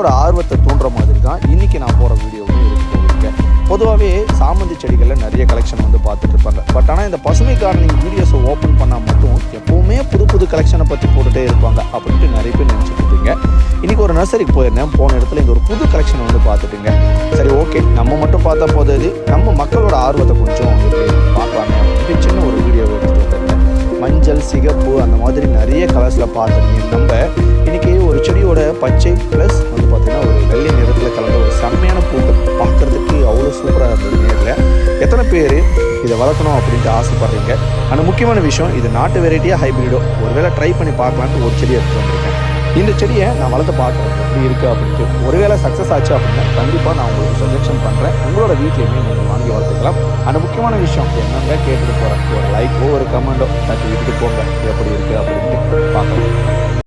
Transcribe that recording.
மக்களோட ஆர்வத்தை தூண்டுற மாதிரி தான் இன்றைக்கி நான் போகிற வீடியோவும் இருக்குங்க. பொதுவாகவே சாமந்தி செடிகளில் நிறைய கலெக்ஷன் வந்து பார்த்துட்டு இருப்பாங்க. பட் ஆனால் இந்த பசுமை கார்டனிங் வீடியோஸை ஓப்பன் பண்ணால் மட்டும் எப்போவுமே புது புது கலெக்ஷனை பற்றி போட்டுகிட்டே இருப்பாங்க அப்படின்ட்டு நிறைய பேர் நினச்சிட்டு இருப்பீங்க. இன்றைக்கி ஒரு நர்சரிக்கு போயிருந்தேன். போன இடத்துல இங்கே ஒரு புது கலெக்ஷனை வந்து பார்த்துட்டுங்க. சரி, ஓகே, நம்ம மட்டும் பார்த்தா போதாது, நம்ம மக்களோட ஆர்வத்தை கொஞ்சம் பார்க்கலாமே அப்படின்ட்டு சின்ன ஒரு வீடியோ எடுத்துகிட்டு வந்திருந்தேன். மஞ்சள், சிகப்பு அந்த மாதிரி நிறைய கலர்ஸில் பார்த்துருக்கீங்க. நம்ம இன்றைக்கி ஒரு செடியோட பச்சை ப்ளஸ் வந்து பார்த்திங்கன்னா ஒரு வெள்ளை நிறத்தில் கலந்த ஒரு செம்மையான பூக்கள் பார்க்குறதுக்கு அவ்வளோ சூப்பராக இருந்தது. நேரில் எத்தனை பேர் இதை வளர்க்கணும் அப்படின்ட்டு ஆசைப்படுறீங்க? ஆனால் முக்கியமான விஷயம், இது நாட்டு வெரைட்டியாக ஹைப்ரிடோ ஒருவேளை ட்ரை பண்ணி பார்க்கலான்ட்டு ஒரு செடி எடுத்துகிட்டு வந்திருக்கேன். இந்த செடியை நான் வளர்த்து பார்க்குறேன் எப்படி இருக்குது அப்படின்ட்டு. ஒருவேளை சக்ஸஸ் ஆச்சு அப்படின்னா கண்டிப்பாக நான் உங்களுக்கு சஜெக்ஷன் பண்ணுறேன். உங்களோட வீட்லேயுமே நீங்கள் வாங்கி வளர்த்துக்கலாம். அந்த முக்கியமான விஷயம் என்னங்க கேட்டுட்டு போகிறேன், ஒரு லைக்கோ ஒரு கமெண்டோ தட்டி விட்டுட்டு போங்க எப்படி இருக்குது அப்படின்ட்டு பார்க்கலாம்.